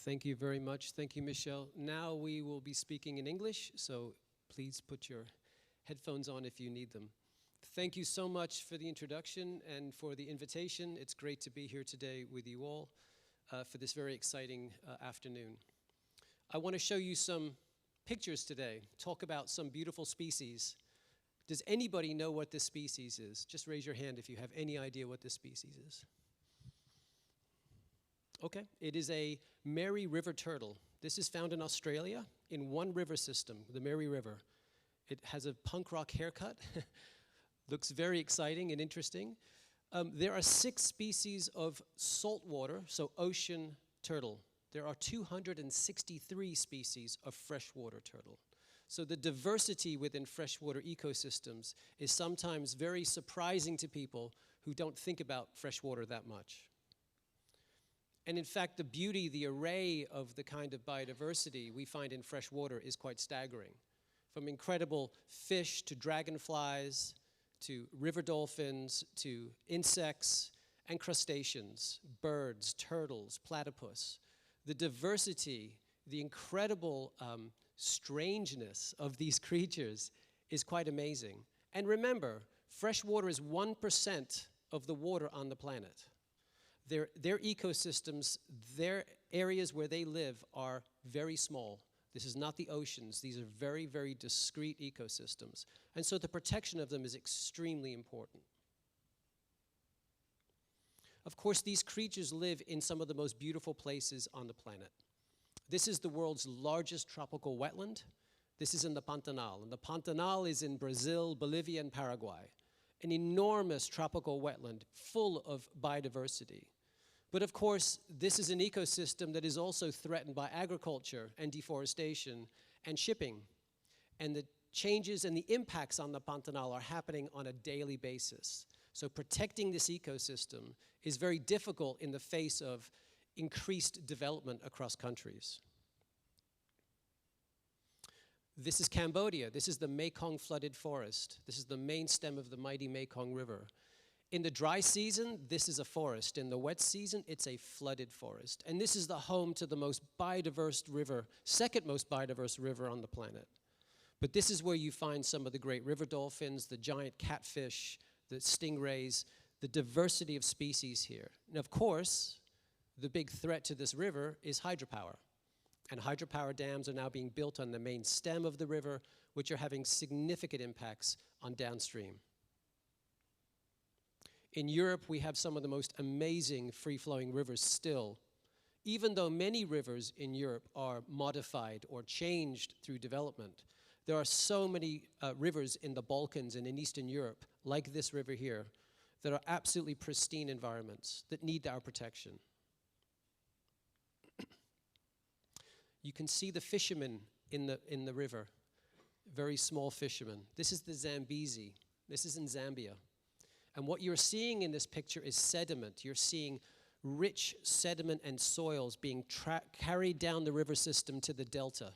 Thank you very much. Thank you, Michelle. Now we will be speaking in English, so please put your headphones on if you need them. Thank you so much for the introduction and for the invitation. It's great to be here today with you all for this very exciting afternoon. I want to show you some pictures today, talk about some beautiful species. Does anybody know what this species is? Just raise your hand if you have any idea what this species is. Okay, it is a Mary River turtle. This is found in Australia in one river system, the Mary River. It has a punk rock haircut. Looks very exciting and interesting. There are 6 species of saltwater, so ocean turtle. There are 263 species of freshwater turtle. So the diversity within freshwater ecosystems is sometimes very surprising to people who don't think about freshwater that much. And in fact, the beauty, the array of the kind of biodiversity we find in freshwater is quite staggering. From incredible fish to dragonflies, to river dolphins, to insects and crustaceans, birds, turtles, platypus. The diversity, the incredible strangeness of these creatures is quite amazing. And remember, freshwater is 1% of the water on the planet. Their ecosystems, their areas where they live are very small. This is not the oceans. These are very, very discrete ecosystems. And so the protection of them is extremely important. Of course, these creatures live in some of the most beautiful places on the planet. This is the world's largest tropical wetland. This is in the Pantanal. And the Pantanal is in Brazil, Bolivia, and Paraguay. An enormous tropical wetland full of biodiversity. But of course, this is an ecosystem that is also threatened by agriculture and deforestation and shipping. And the changes and the impacts on the Pantanal are happening on a daily basis. So protecting this ecosystem is very difficult in the face of increased development across countries. This is Cambodia. This is the Mekong flooded forest. This is the main stem of the mighty Mekong River. In the dry season, this is a forest. In the wet season, it's a flooded forest. And this is the home to the most biodiverse river, second most biodiverse river on the planet. But this is where you find some of the great river dolphins, the giant catfish, the stingrays, the diversity of species here. And of course, the big threat to this river is hydropower. And hydropower dams are now being built on the main stem of the river, which are having significant impacts on downstream. In Europe, we have some of the most amazing free-flowing rivers still. Even though many rivers in Europe are modified or changed through development, there are so many rivers in the Balkans and in Eastern Europe, like this river here, that are absolutely pristine environments that need our protection. You can see the fishermen in the river, very small fishermen. This is the Zambezi. This is in Zambia. And what you're seeing in this picture is sediment. You're seeing rich sediment and soils being carried down the river system to the delta.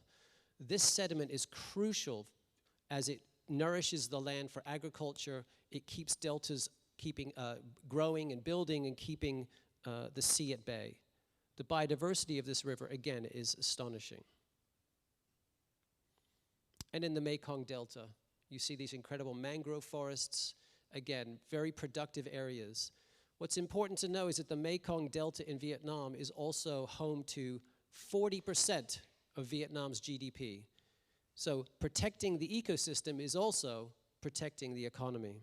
This sediment is crucial as it nourishes the land for agriculture. It keeps deltas growing and building and keeping the sea at bay. The biodiversity of this river, again, is astonishing. And in the Mekong Delta, you see these incredible mangrove forests. Again, very productive areas. What's important to know is that the Mekong Delta in Vietnam is also home to 40% of Vietnam's GDP. So protecting the ecosystem is also protecting the economy.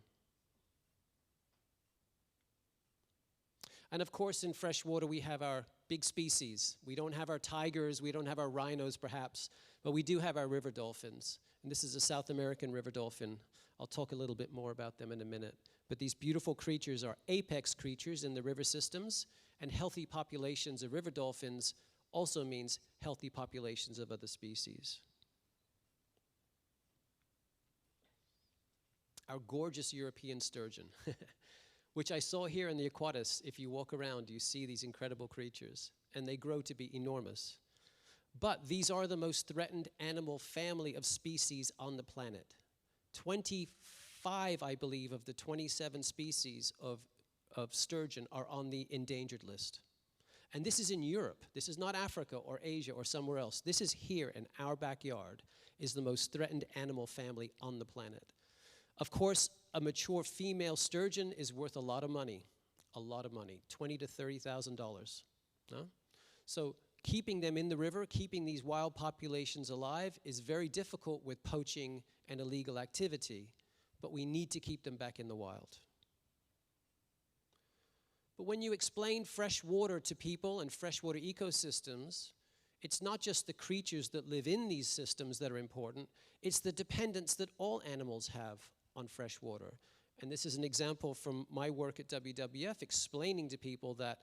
And of course, in freshwater, we have our big species. We don't have our tigers, we don't have our rhinos perhaps, but we do have our river dolphins. And this is a South American river dolphin. I'll talk a little bit more about them in a minute. But these beautiful creatures are apex creatures in the river systems, and healthy populations of river dolphins also means healthy populations of other species. Our gorgeous European sturgeon, which I saw here in the AQUATIS. If you walk around, you see these incredible creatures, and they grow to be enormous. But these are the most threatened animal family of species on the planet. 25, I believe, of the 27 species of sturgeon are on the endangered list. And this is in Europe. This is not Africa or Asia or somewhere else. This is here in our backyard, is the most threatened animal family on the planet. Of course, a mature female sturgeon is worth a lot of money, $20,000 to $30,000. No? So keeping them in the river, keeping these wild populations alive is very difficult with poaching and illegal activity, but we need to keep them back in the wild. But when you explain fresh water to people and freshwater ecosystems, it's not just the creatures that live in these systems that are important, it's the dependence that all animals have on fresh water. And this is an example from my work at WWF, explaining to people that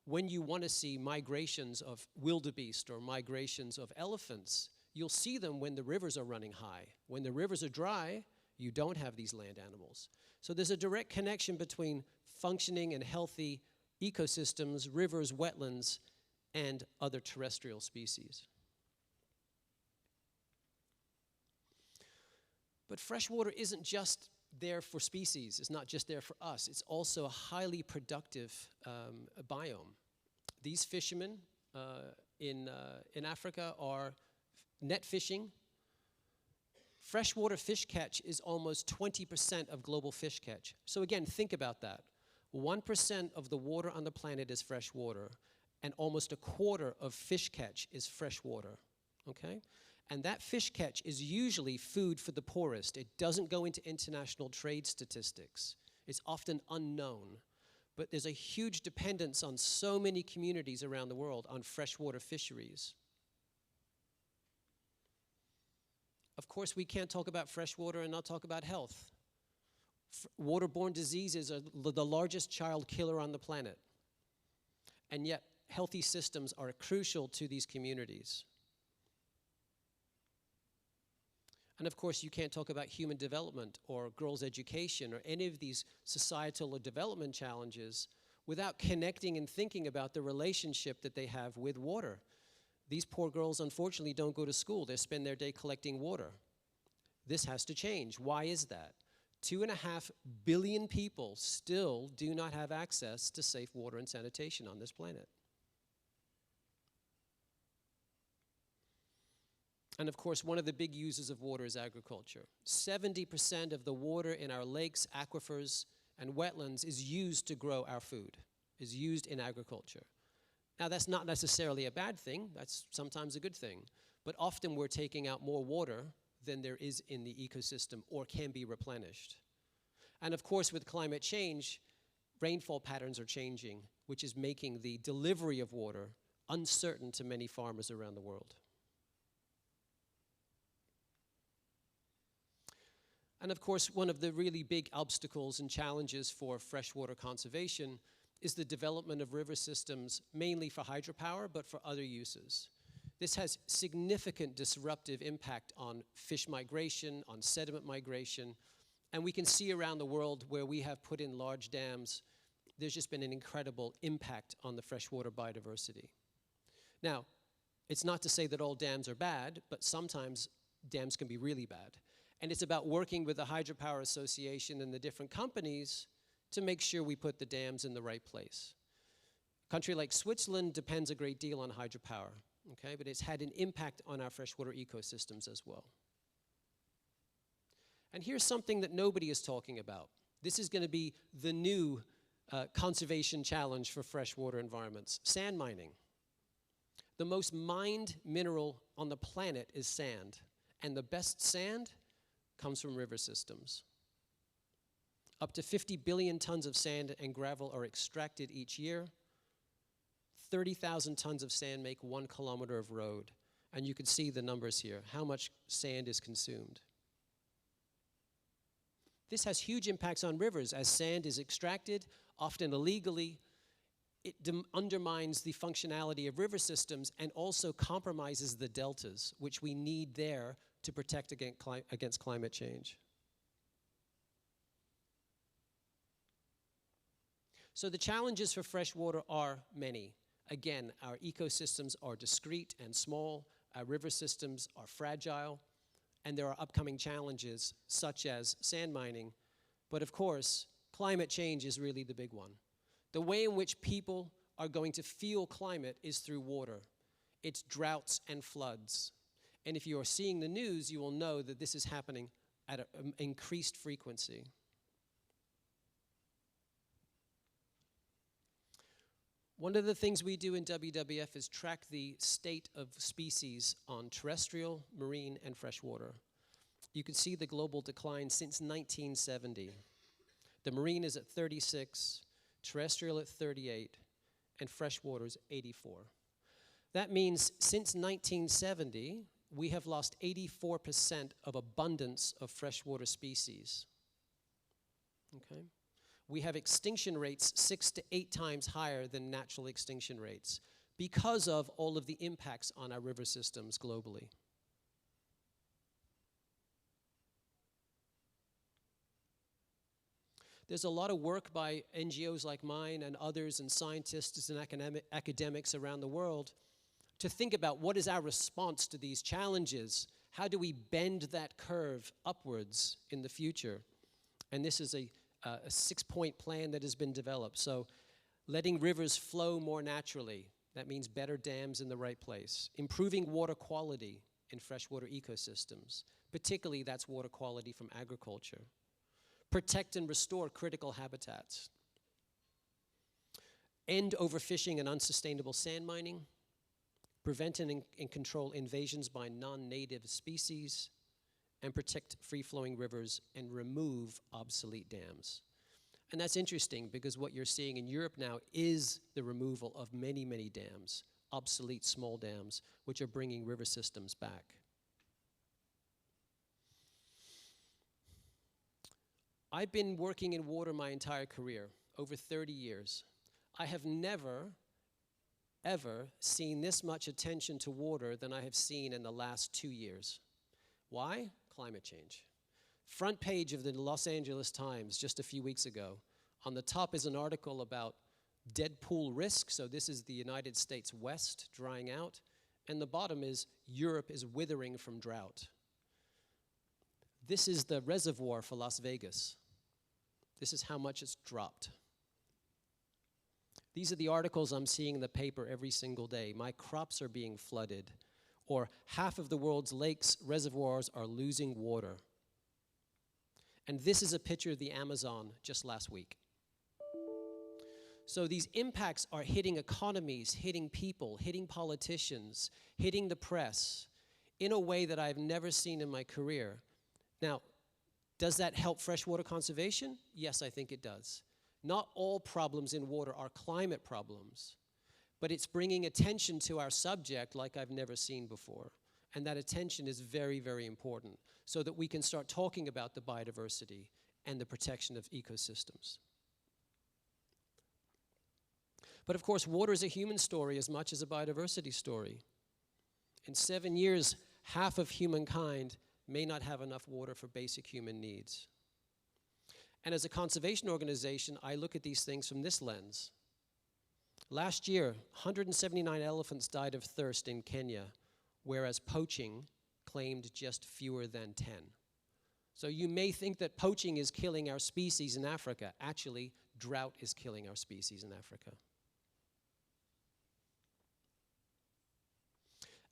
when you want to see migrations of wildebeest or migrations of elephants, you'll see them when the rivers are running high. When the rivers are dry, you don't have these land animals. So there's a direct connection between functioning and healthy ecosystems, rivers, wetlands, and other terrestrial species. But freshwater isn't just there for species. It's not just there for us. It's also a highly productive biome. These fishermen in Africa are net fishing. Freshwater fish catch is almost 20% of global fish catch. So again, think about that. 1% of the water on the planet is fresh water, and almost a quarter of fish catch is fresh water, okay? And that fish catch is usually food for the poorest. It doesn't go into international trade statistics. It's often unknown. But there's a huge dependence on so many communities around the world on freshwater fisheries. Of course, we can't talk about freshwater and not talk about health. Waterborne diseases are the largest child killer on the planet. And yet, healthy systems are crucial to these communities. And of course, you can't talk about human development or girls' education or any of these societal or development challenges without connecting and thinking about the relationship that they have with water. These poor girls, unfortunately, don't go to school. They spend their day collecting water. This has to change. Why is that? 2.5 billion people still do not have access to safe water and sanitation on this planet. And of course, one of the big users of water is agriculture. 70% of the water in our lakes, aquifers, and wetlands is used to grow our food, is used in agriculture. Now, that's not necessarily a bad thing. That's sometimes a good thing. But often we're taking out more water than there is in the ecosystem or can be replenished. And of course, with climate change, rainfall patterns are changing, which is making the delivery of water uncertain to many farmers around the world. And of course, one of the really big obstacles and challenges for freshwater conservation is the development of river systems, mainly for hydropower, but for other uses. This has significant disruptive impact on fish migration, on sediment migration, and we can see around the world where we have put in large dams, there's just been an incredible impact on the freshwater biodiversity. Now, it's not to say that all dams are bad, but sometimes dams can be really bad. And it's about working with the Hydropower Association and the different companies to make sure we put the dams in the right place. A country like Switzerland depends a great deal on hydropower, okay? But it's had an impact on our freshwater ecosystems as well. And here's something that nobody is talking about. This is going to be the new conservation challenge for freshwater environments: sand mining. The most mined mineral on the planet is sand, and the best sand comes from river systems. Up to 50 billion tons of sand and gravel are extracted each year. 30,000 tons of sand make 1 kilometer of road. And you can see the numbers here, how much sand is consumed. This has huge impacts on rivers. As sand is extracted, often illegally, it undermines the functionality of river systems and also compromises the deltas, which we need there to protect against climate change. So the challenges for freshwater are many. Again, our ecosystems are discrete and small, our river systems are fragile, and there are upcoming challenges such as sand mining. But of course, climate change is really the big one. The way in which people are going to feel climate is through water. It's droughts and floods. And if you are seeing the news, you will know that this is happening at an increased frequency. One of the things we do in WWF is track the state of species on terrestrial, marine, and freshwater. You can see the global decline since 1970. The marine is at 36, terrestrial at 38, and freshwater is 84. That means since 1970, we have lost 84% of abundance of freshwater species. Okay? We have extinction rates 6 to 8 times higher than natural extinction rates because of all of the impacts on our river systems globally. There's a lot of work by NGOs like mine and others and scientists and academics around the world to think about what is our response to these challenges. How do we bend that curve upwards in the future? And this is a 6-point plan that has been developed. So letting rivers flow more naturally. That means better dams in the right place. Improving water quality in freshwater ecosystems. Particularly that's water quality from agriculture. Protect and restore critical habitats. End overfishing and unsustainable sand mining. Prevent and control invasions by non-native species. And protect free-flowing rivers and remove obsolete dams. And that's interesting because what you're seeing in Europe now is the removal of many, many dams, obsolete small dams, which are bringing river systems back. I've been working in water my entire career, over 30 years. I have never, ever seen this much attention to water than I have seen in the last 2 years. Why? Climate change. Front page of the Los Angeles Times just a few weeks ago. On the top is an article about dead pool risk. So this is the United States West drying out. And the bottom is Europe is withering from drought. This is the reservoir for Las Vegas. This is how much it's dropped. These are the articles I'm seeing in the paper every single day. My crops are being flooded. Or half of the world's lakes, reservoirs are losing water. And this is a picture of the Amazon just last week. So these impacts are hitting economies, hitting people, hitting politicians, hitting the press in a way that I've never seen in my career. Now, does that help freshwater conservation? Yes, I think it does. Not all problems in water are climate problems. But it's bringing attention to our subject like I've never seen before. And that attention is very, very important so that we can start talking about the biodiversity and the protection of ecosystems. But of course, water is a human story as much as a biodiversity story. In 7 years, half of humankind may not have enough water for basic human needs. And as a conservation organization, I look at these things from this lens. Last year, 179 elephants died of thirst in Kenya, whereas poaching claimed just fewer than 10. So you may think that poaching is killing our species in Africa. Actually, drought is killing our species in Africa.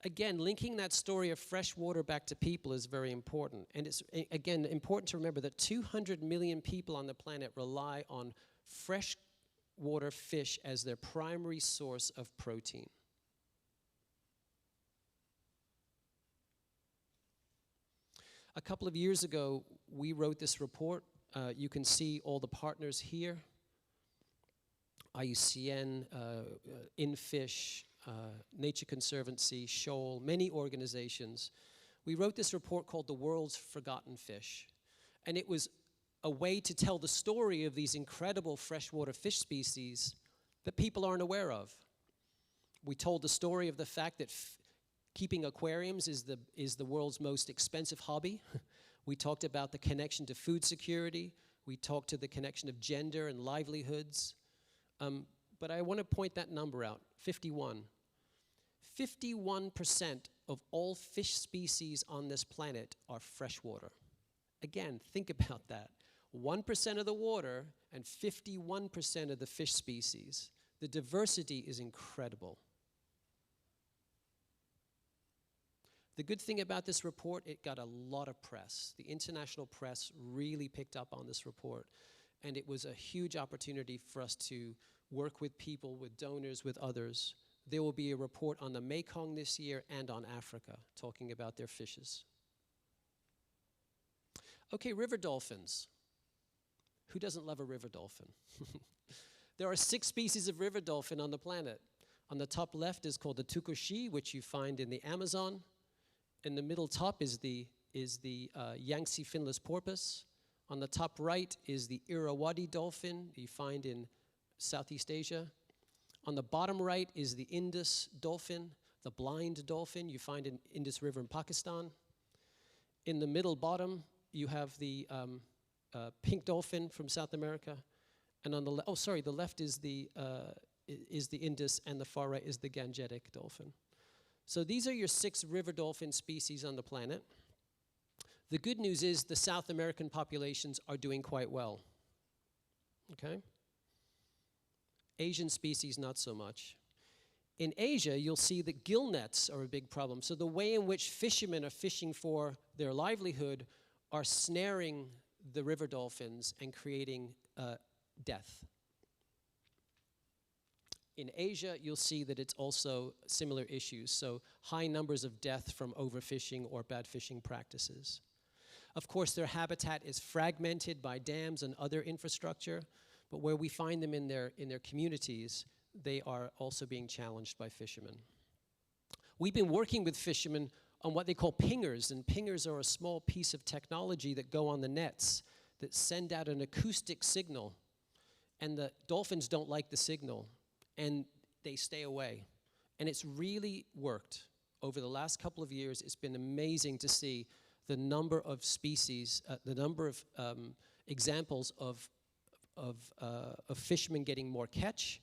Again, linking that story of fresh water back to people is very important. And it's, again, important to remember that 200 million people on the planet rely on freshwater fish as their primary source of protein. A couple of years ago, we wrote this report. You can see all the partners here. IUCN, InFish, Nature Conservancy, Shoal, many organizations. We wrote this report called The World's Forgotten Fish. And it was a way to tell the story of these incredible freshwater fish species that people aren't aware of. We told the story of the fact that keeping aquariums is the world's most expensive hobby. We talked about the connection to food security. We talked to the connection of gender and livelihoods. But I want to point that number out, 51. 51% of all fish species on this planet are freshwater. Again, think about that. 1% of the water and 51% of the fish species. The diversity is incredible. The good thing about this report, it got a lot of press. The international press really picked up on this report, and it was a huge opportunity for us to work with people, with donors, with others. There will be a report on the Mekong this year and on Africa, talking about their fishes. Okay, river dolphins. Who doesn't love a river dolphin? There are 6 species of river dolphin on the planet. On the top left is called the tucuxi, which you find in the Amazon. In the middle top is the Yangtze finless porpoise. On the top right is the Irrawaddy dolphin you find in Southeast Asia. On the bottom right is the Indus dolphin, the blind dolphin you find in Indus River in Pakistan. In the middle bottom, you have the pink dolphin from South America. And on the the left is the Indus, and the far right is the Gangetic dolphin. So these are your 6 river dolphin species on the planet. The good news is the South American populations are doing quite well. Okay? Asian species, not so much. In Asia, you'll see that gill nets are a big problem. So the way in which fishermen are fishing for their livelihood are snaring the river dolphins and creating death. In Asia, you'll see that it's also similar issues, so high numbers of death from overfishing or bad fishing practices. Of course, their habitat is fragmented by dams and other infrastructure, but where we find them in their communities, they are also being challenged by fishermen. We've been working with fishermen on what they call pingers, and pingers are a small piece of technology that go on the nets that send out an acoustic signal, and the dolphins don't like the signal, and they stay away. And it's really worked. Over the last couple of years, it's been amazing to see the number of species, the number of examples of fishermen getting more catch,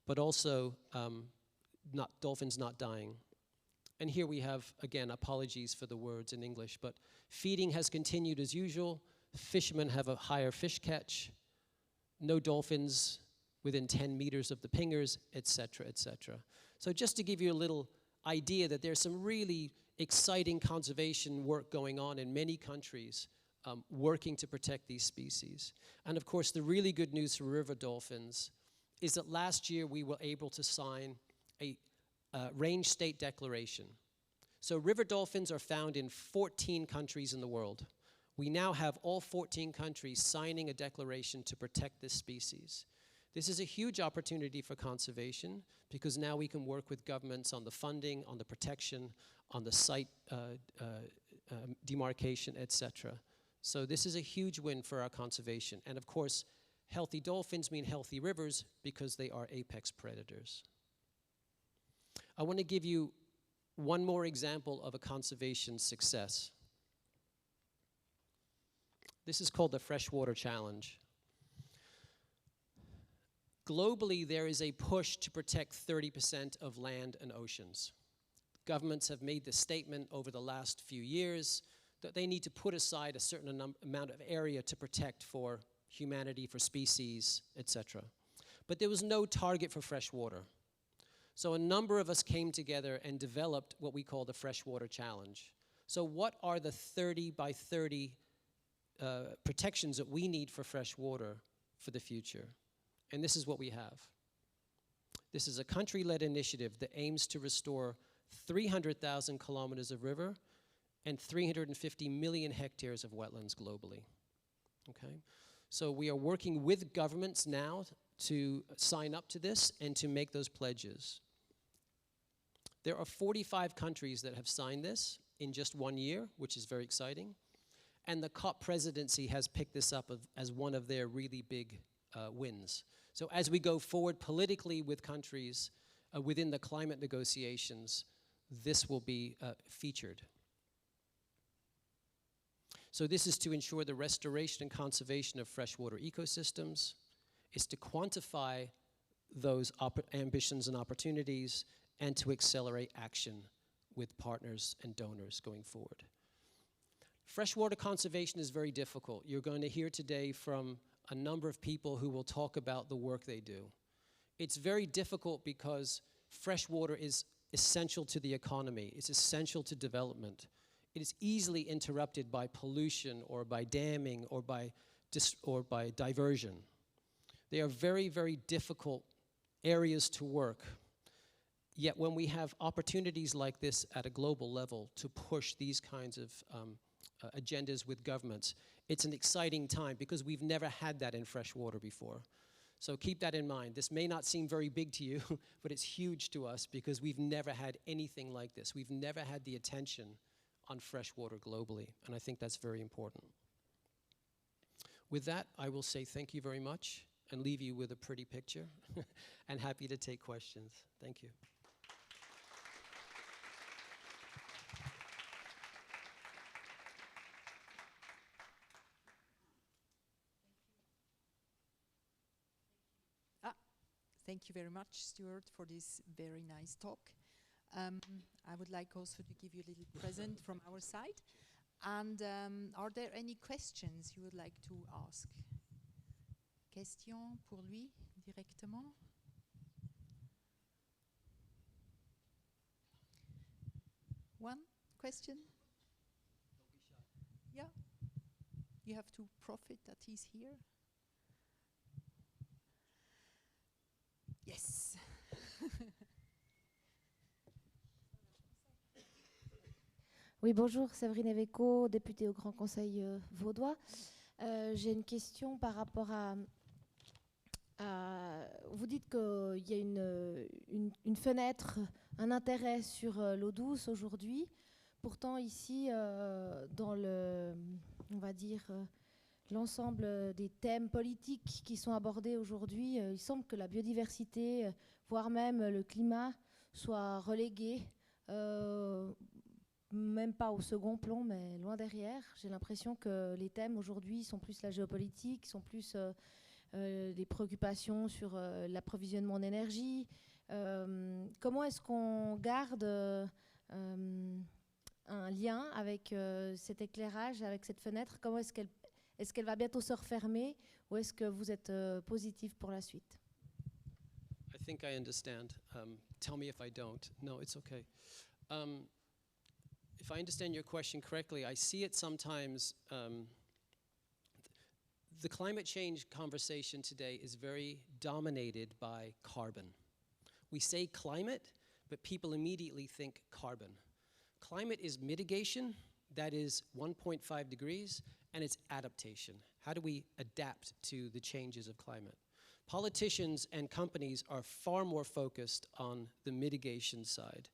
but also dolphins not dying. And here we have, again, apologies for the words in English, but feeding has continued as usual. Fishermen have a higher fish catch. No dolphins within 10 meters of the pingers, et cetera, et cetera. So just to give you a little idea that there's some really exciting conservation work going on in many countries working to protect these species. And of course, the really good news for river dolphins is that last year we were able to sign a range state declaration. So river dolphins are found in 14 countries in the world. We now have all 14 countries signing a declaration to protect this species. This is a huge opportunity for conservation because now we can work with governments on the funding, on the protection, on the site demarcation, etc. So this is a huge win for our conservation. And of course, healthy dolphins mean healthy rivers because they are apex predators. I want to give you one more example of a conservation success. This is called the Freshwater Challenge. Globally, there is a push to protect 30% of land and oceans. Governments have made the statement over the last few years that they need to put aside a certain amount of area to protect for humanity, for species, etc. But there was no target for freshwater. So a number of us came together and developed what we call the Freshwater Challenge. So what are the 30 by 30 protections that we need for fresh water for the future? And this is what we have. This is a country-led initiative that aims to restore 300,000 kilometers of river and 350 million hectares of wetlands globally. Okay? So we are working with governments now to sign up to this and to make those pledges. There are 45 countries that have signed this in just 1 year, which is very exciting. And the COP presidency has picked this up as one of their really big wins. So as we go forward politically with countries within the climate negotiations, this will be featured. So this is to ensure the restoration and conservation of freshwater ecosystems. It's to quantify those ambitions and opportunities and to accelerate action with partners and donors going forward. Freshwater conservation is very difficult. You're going to hear today from a number of people who will talk about the work they do. It's very difficult because fresh water is essential to the economy. It's essential to development. It is easily interrupted by pollution or by damming or by diversion. They are very, very difficult areas to work. Yet when we have opportunities like this at a global level to push these kinds of agendas with governments, it's an exciting time because we've never had that in fresh water before. So keep that in mind. This may not seem very big to you, but it's huge to us because we've never had anything like this. We've never had the attention on fresh water globally, and I think that's very important. With that, I will say thank you very much and leave you with a pretty picture and happy to take questions. Thank you. Thank you very much, Stuart, for this very nice talk. I would like also to give you a little present from our side. And are there any questions you would like to ask? Question pour lui, directement? One question? Yeah. You have to profit that he's here. Yes. Oui, bonjour, Séverine Eveco, députée au Grand Conseil vaudois. J'ai une question par rapport à vous dites qu'il y a une fenêtre, un intérêt sur l'eau douce aujourd'hui. Pourtant, ici, dans on va dire, l'ensemble des thèmes politiques qui sont abordés aujourd'hui, il semble que la biodiversité, voire même le climat, soit relégué, même pas au second plan, mais loin derrière. J'ai l'impression que les thèmes aujourd'hui sont plus la géopolitique, sont plus des préoccupations sur l'approvisionnement en énergie. Comment est-ce qu'on garde un lien avec cet éclairage, avec cette fenêtre? Comment est-ce qu'elle va bientôt se refermer ou est-ce que vous êtes positif pour la suite? I think I understand. Tell me if I don't. No, it's okay. If I understand your question correctly, I see it sometimes. The climate change conversation today is very dominated by carbon. We say climate, but people immediately think carbon. Climate is mitigation, that is 1.5 degrees, and it's adaptation. How do we adapt to the changes of climate? Politicians and companies are far more focused on the mitigation side.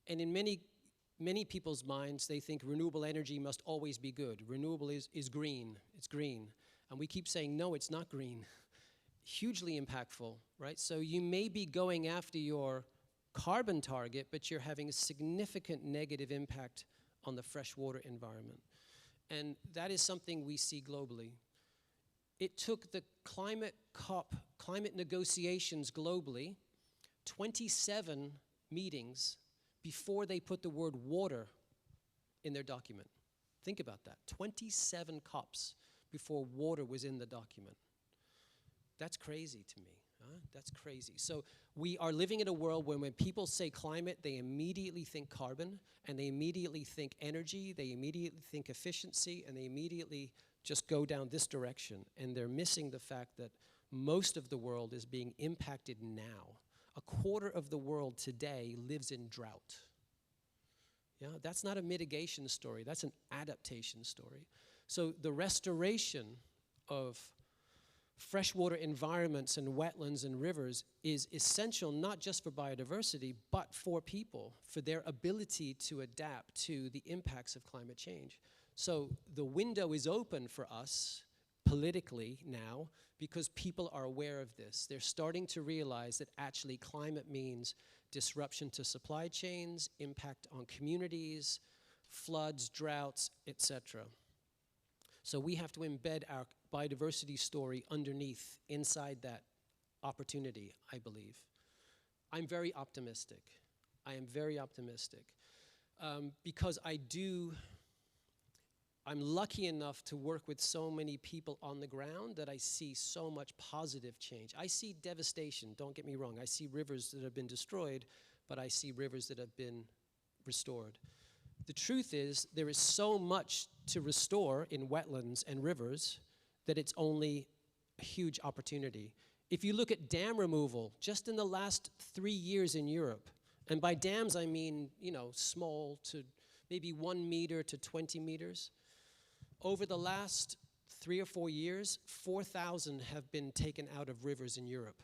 And in many people's minds, they think renewable energy must always be good. Renewable is green, it's green. And we keep saying, no, it's not green. Hugely impactful, right? So you may be going after your carbon target, but you're having a significant negative impact on the freshwater environment. And that is something we see globally. It took the climate COP, climate negotiations globally, 27 meetings before they put the word water in their document. Think about that, 27 COPs before water was in the document. That's crazy to me, huh? That's crazy. So we are living in a world where when people say climate, they immediately think carbon, and they immediately think energy, they immediately think efficiency, and they immediately just go down this direction. And they're missing the fact that most of the world is being impacted now. A quarter of the world today lives in drought. Yeah, that's not a mitigation story, that's an adaptation story. So the restoration of freshwater environments and wetlands and rivers is essential not just for biodiversity, but for people, for their ability to adapt to the impacts of climate change. So the window is open for us politically now because people are aware of this. They're starting to realize that actually climate means disruption to supply chains, impact on communities, floods, droughts, etc. So we have to embed our biodiversity story underneath, inside that opportunity, I believe. I'm very optimistic. I am very optimistic because I do I'm lucky enough to work with so many people on the ground that I see so much positive change. I see devastation, don't get me wrong. I see rivers that have been destroyed, but I see rivers that have been restored. The truth is, there is so much to restore in wetlands and rivers that it's only a huge opportunity. If you look at dam removal, just in the last 3 years in Europe, and by dams I mean, you know, small to maybe 1 meter to 20 meters, over the last 3 or 4 years, 4,000 have been taken out of rivers in Europe.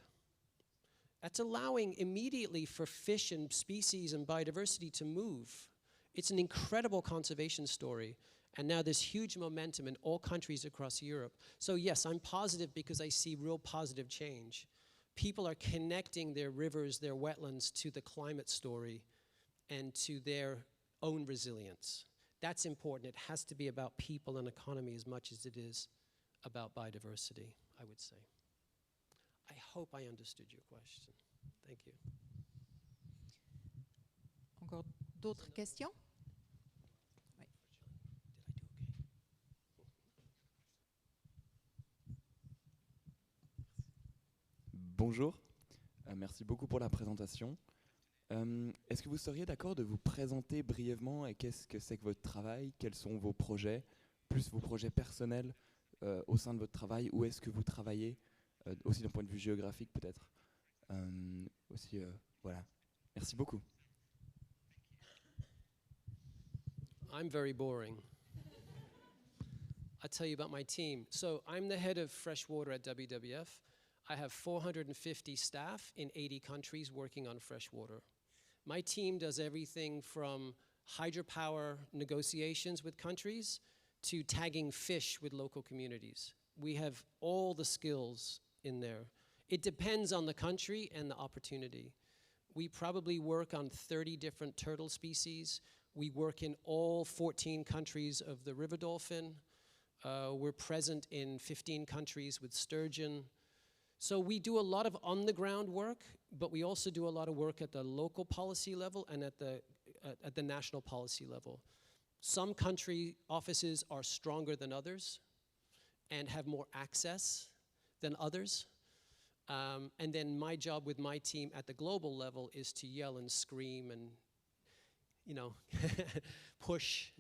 That's allowing immediately for fish and species and biodiversity to move. It's an incredible conservation story. And now there's huge momentum in all countries across Europe. So yes, I'm positive because I see real positive change. People are connecting their rivers, their wetlands to the climate story and to their own resilience. That's important. It has to be about people and economy as much as it is about biodiversity, I would say. I hope I understood your question. Thank you. Encore d'autres questions? Oui. Bonjour, merci beaucoup pour la présentation. Est-ce que vous seriez d'accord de vous présenter brièvement et qu'est-ce que c'est que votre travail? Quels sont vos projets, plus vos projets personnels au sein de votre travail? Où est-ce que vous travaillez? Aussi d'un point de vue géographique peut-être. Voilà. Merci beaucoup. I'm very boring. I'll tell you about my team. So I'm the head of Freshwater at WWF. I have 450 staff in 80 countries working on freshwater. My team does everything from hydropower negotiations with countries to tagging fish with local communities. We have all the skills in there. It depends on the country and the opportunity. We probably work on 30 different turtle species. We work in all 14 countries of the river dolphin. We're present in 15 countries with sturgeon. So we do a lot of on-the-ground work, but we also do a lot of work at the local policy level and at the national policy level. Some country offices are stronger than others and have more access than others. And then my job with my team at the global level is to yell and scream and, you know, push.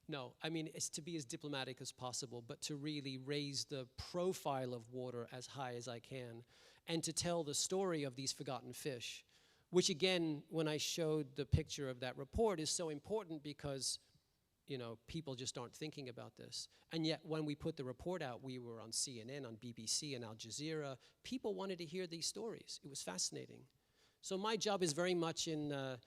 No, I mean, it's to be as diplomatic as possible, but to really raise the profile of water as high as I can, and to tell the story of these forgotten fish, which again, when I showed the picture of that report, is so important because, you know, people just aren't thinking about this. And yet, when we put the report out, we were on CNN, on BBC, and Al Jazeera. People wanted to hear these stories. It was fascinating. So my job is very much in the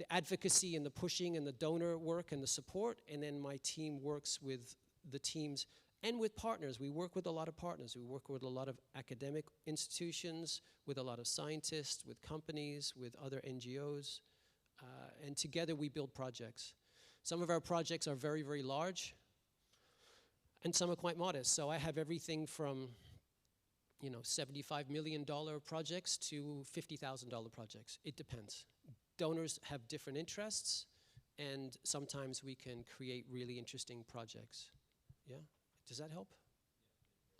advocacy and the pushing and the donor work and the support, and then my team works with the teams and with partners. We work with a lot of partners. We work with a lot of academic institutions, with a lot of scientists, with companies, with other NGOs, and together we build projects. Some of our projects are very, very large, and some are quite modest. So I have everything from, you know, $75 million projects to $50,000 projects. It depends. Donors have different interests, and sometimes we can create really interesting projects. Yeah? Does that help?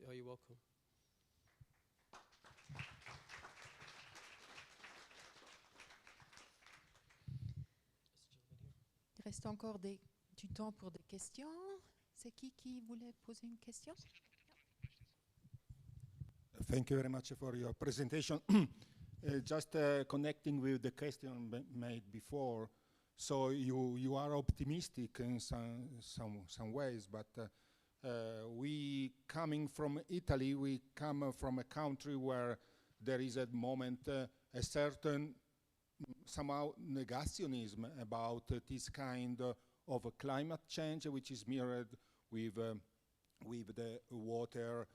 Oh, you're welcome. Il reste encore du temps pour des questions. C'est qui voulait poser une question? Thank you very much for your presentation. Just connecting with the question made before, so you are optimistic in some ways, but we coming from Italy, we come from a country where there is at the moment a certain somehow negationism about this kind of a climate change, which is mirrored with the water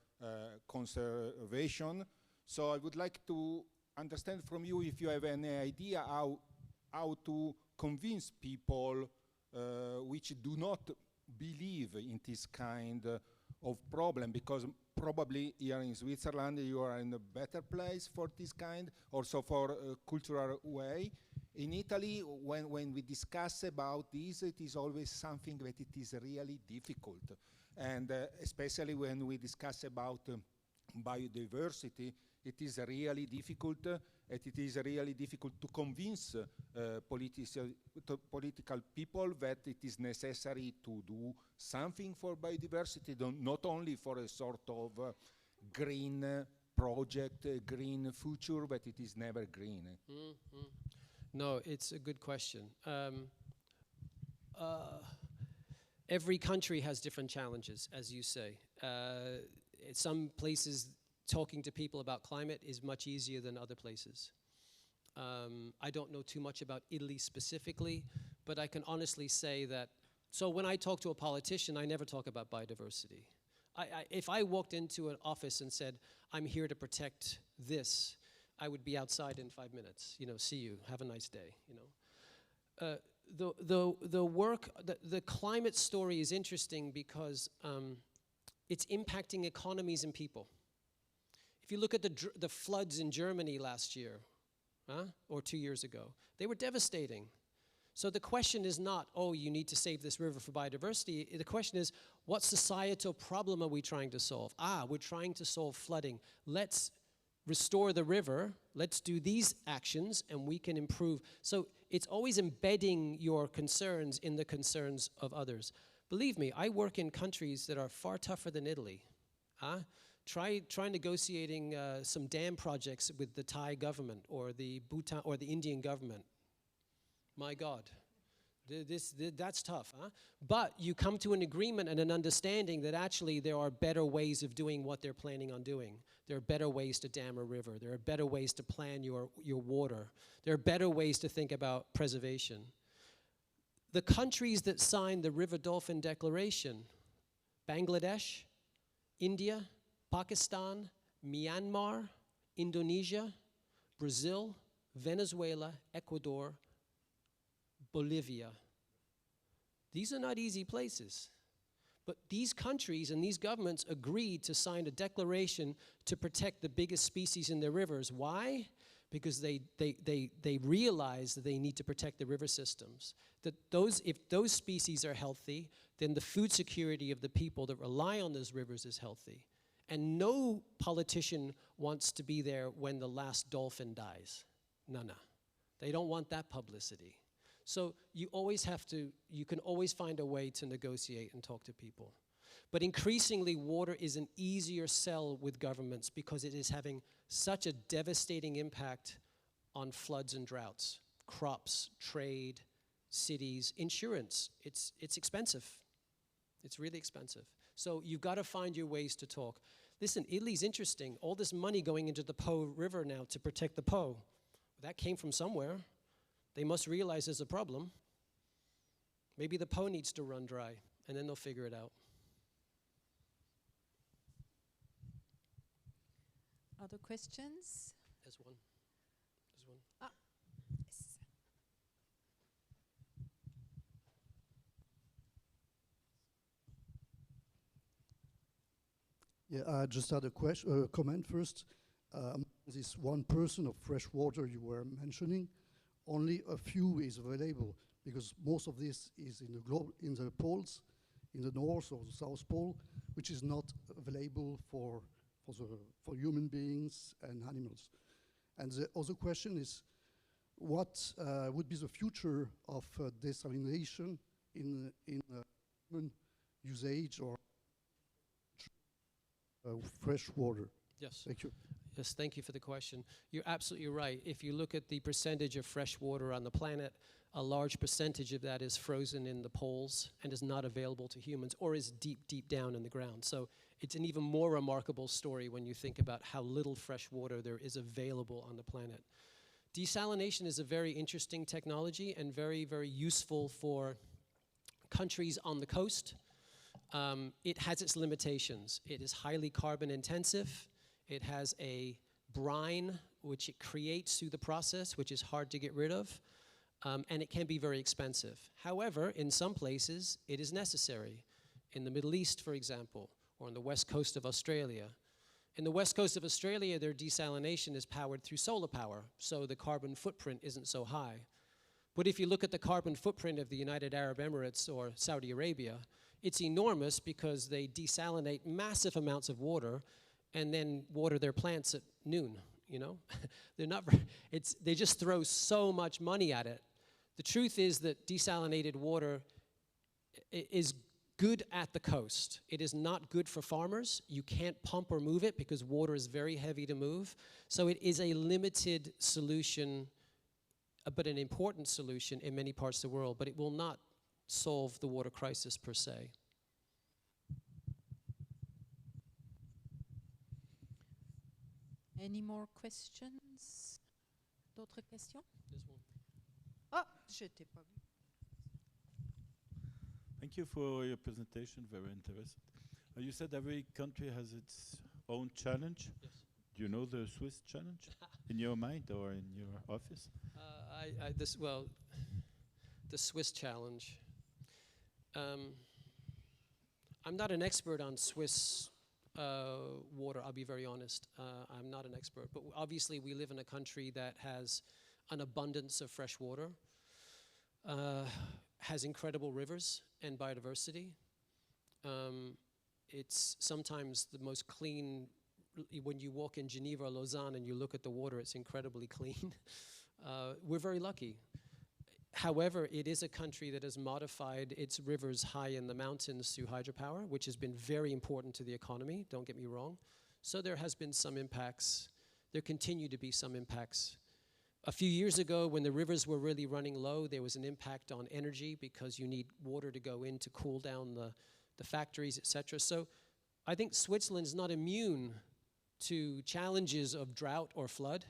conservation. So I would like to understand from you if you have any idea how to convince people which do not believe in this kind of problem, because probably here in Switzerland you are in a better place for this kind, also for a cultural way. In Italy, when we discuss about this, it is always something that it is really difficult. And especially when we discuss about biodiversity, it is really difficult, and it is really difficult to convince political people that it is necessary to do something for biodiversity, not only for a sort of green project, green future, but it is never green. Mm-hmm. No, it's a good question. Every country has different challenges, as you say. In some places, talking to people about climate is much easier than other places. I don't know too much about Italy specifically, but I can honestly say that, so when I talk to a politician, I never talk about biodiversity. If I walked into an office and said, I'm here to protect this, I would be outside in 5 minutes. You know, see you, have a nice day, you know. The climate story is interesting because it's impacting economies and people. If you look at the floods in Germany last year, or 2 years ago, they were devastating. So the question is not, oh, you need to save this river for biodiversity. The question is, what societal problem are we trying to solve? We're trying to solve flooding. Let's restore the river, let's do these actions, and we can improve. So it's always embedding your concerns in the concerns of others. Believe me, I work in countries that are far tougher than Italy. Try negotiating some dam projects with the Thai government or the Bhutan or the Indian government. My God, that's tough, huh? But you come to an agreement and an understanding that actually there are better ways of doing what they're planning on doing. There are better ways to dam a river. There are better ways to plan your water. There are better ways to think about preservation. The countries that signed the River Dolphin Declaration, Bangladesh, India, Pakistan, Myanmar, Indonesia, Brazil, Venezuela, Ecuador, Bolivia. These are not easy places. But these countries and these governments agreed to sign a declaration to protect the biggest species in their rivers. Why? Because they realize that they need to protect the river systems. That if those species are healthy, then the food security of the people that rely on those rivers is healthy. And no politician wants to be there when the last dolphin dies. No. They don't want that publicity. So you can always find a way to negotiate and talk to people. But increasingly, water is an easier sell with governments because it is having such a devastating impact on floods and droughts, crops, trade, cities, insurance. It's expensive. It's really expensive. So you've got to find your ways to talk. Listen, Italy's interesting. All this money going into the Po River now to protect the Po, that came from somewhere. They must realize there's a problem. Maybe the Po needs to run dry, and then they'll figure it out. Other questions? There's one. Yes. Yeah, I just had a comment first. This 1% of fresh water you were mentioning, only a few is available because most of this is in the poles, in the North or the South Pole, which is not available for human beings and animals. And the other question is, what would be the future of desalination in human usage or fresh water? Yes. Thank you. Yes, thank you for the question. You're absolutely right. If you look at the percentage of fresh water on the planet, a large percentage of that is frozen in the poles and is not available to humans or is deep, deep down in the ground. So it's an even more remarkable story when you think about how little fresh water there is available on the planet. Desalination is a very interesting technology and very, very useful for countries on the coast. It has its limitations. It is highly carbon intensive. It has a brine which it creates through the process, which is hard to get rid of, and it can be very expensive. However, in some places, it is necessary. In the Middle East, for example, or on the west coast of Australia. In the west coast of Australia, their desalination is powered through solar power, so the carbon footprint isn't so high. But if you look at the carbon footprint of the United Arab Emirates or Saudi Arabia, it's enormous because they desalinate massive amounts of water and then water their plants at noon, you know? They're not, they just throw so much money at it. The truth is that desalinated water is good at the coast. It is not good for farmers. You can't pump or move it because water is very heavy to move. So it is a limited solution, but an important solution in many parts of the world, but it will not solve the water crisis per se. Any more questions? D'autres questions? There's one. Oh, je t'ai pas vu. Thank you for your presentation, very interesting. You said every country has its own challenge. Yes. Do you know the Swiss challenge in your mind or in your office? The Swiss challenge. I'm not an expert on Swiss water, I'll be very honest. I'm not an expert, but obviously we live in a country that has an abundance of fresh water, has incredible rivers and biodiversity. It's sometimes the most clean. When you walk in Geneva or Lausanne and you look at the water, it's incredibly clean. We're very lucky. However, it is a country that has modified its rivers high in the mountains through hydropower, which has been very important to the economy, don't get me wrong. So there has been some impacts. There continue to be some impacts. A few years ago, when the rivers were really running low, there was an impact on energy because you need water to go in to cool down the factories, etc. So I think Switzerland's not immune to challenges of drought or flood.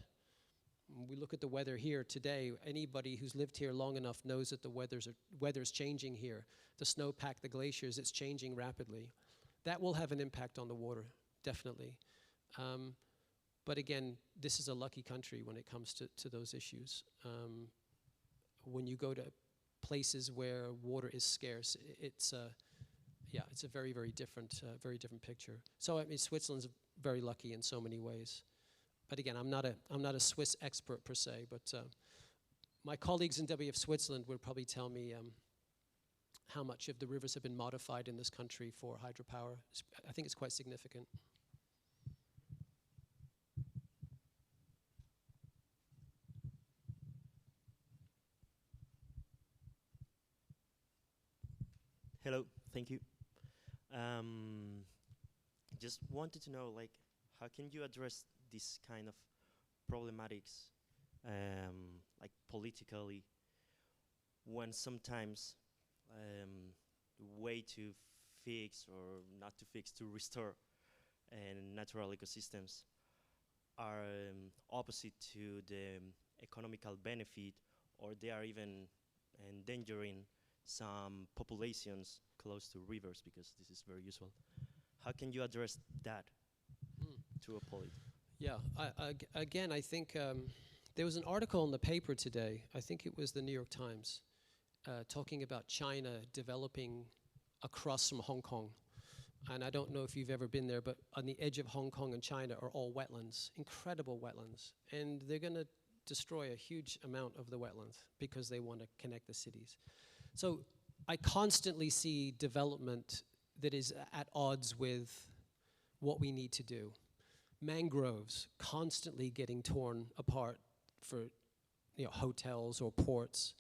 We look at the weather here today. Anybody who's lived here long enough knows that the weather's changing here. The snowpack, the glaciers, it's changing rapidly. That will have an impact on the water, definitely. But again, this is a lucky country when it comes to those issues. When you go to places where water is scarce, it's a very, very different picture. So I mean, Switzerland's very lucky in so many ways. But again, I'm not a Swiss expert per se, but my colleagues in WWF Switzerland would probably tell me how much of the rivers have been modified in this country for hydropower. I think it's quite significant. Hello, thank you. Just wanted to know, like, how can you address this kind of problematics, like politically, when sometimes the way to fix or not to fix, to restore natural ecosystems are opposite to the economical benefit, or they are even endangering some populations close to rivers, because this is very useful. How can you address that to a polit? Yeah, again, I think there was an article in the paper today, I think it was the New York Times, talking about China developing across from Hong Kong. And I don't know if you've ever been there, but on the edge of Hong Kong and China are all wetlands, incredible wetlands. And they're going to destroy a huge amount of the wetlands because they want to connect the cities. So I constantly see development that is at odds with what we need to do. Mangroves constantly getting torn apart for hotels or ports.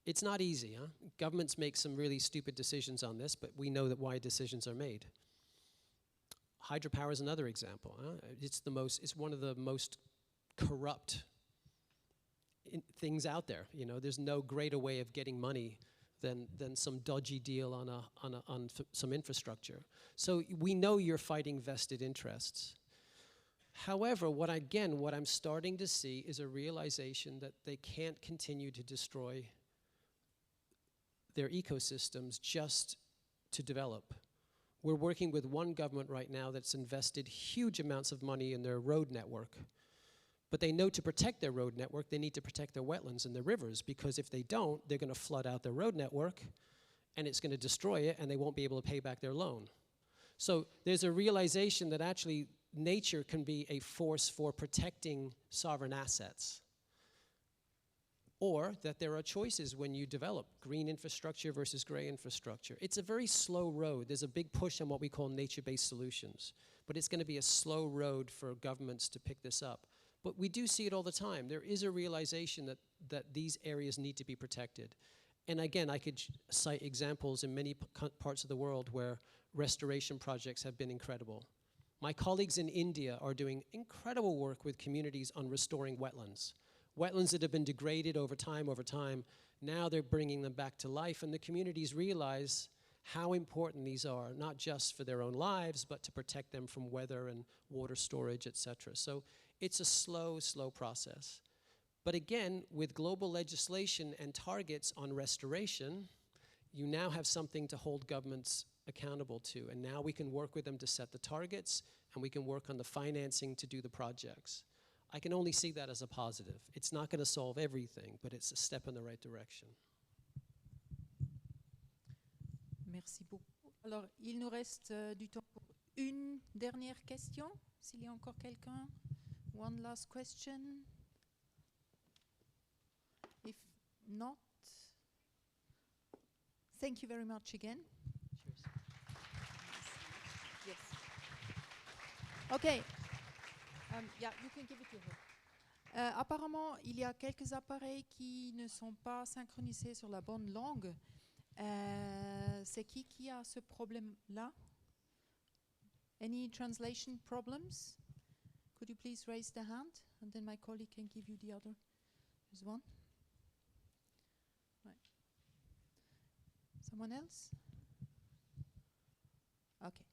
It's not easy, huh? Governments make some really stupid decisions on this, but we know that why decisions are made. Hydropower is another example. Huh? It's one of the most corrupt things out there. There's no greater way of getting money than some dodgy deal on some infrastructure. So we know you're fighting vested interests. However, what I'm starting to see is a realization that they can't continue to destroy their ecosystems just to develop. We're working with one government right now that's invested huge amounts of money in their road network. But they know to protect their road network, they need to protect their wetlands and their rivers, because if they don't, they're going to flood out their road network, and it's going to destroy it, and they won't be able to pay back their loan. So there's a realization that actually nature can be a force for protecting sovereign assets. or that there are choices when you develop green infrastructure versus gray infrastructure. It's a very slow road. There's a big push on what we call nature-based solutions, but it's going to be a slow road for governments to pick this up. But we do see it all the time. There is a realization that these areas need to be protected. And again, I could cite examples in many parts of the world where restoration projects have been incredible. My colleagues in India are doing incredible work with communities on restoring wetlands. Wetlands that have been degraded over time, now they're bringing them back to life, and the communities realize how important these are, not just for their own lives, but to protect them from weather and water storage, etc. So it's a slow, slow process. But again, with global legislation and targets on restoration, you now have something to hold governments accountable to, and now we can work with them to set the targets, and we can work on the financing to do the projects. I can only see that as a positive. It's not going to solve everything, but it's a step in the right direction. Merci beaucoup. Alors, il nous reste du temps pour une dernière question, s'il y a encore quelqu'un. One last question. If not, thank you very much again. Cheers. Yes. Okay. Yeah, you can give it to her. Apparemment, il y a quelques appareils qui ne sont pas synchronisés sur la bonne langue. C'est qui a ce problème-là? Any translation problems? Could you please raise the hand, and then my colleague can give you the other. There's one. Right. Someone else? Okay.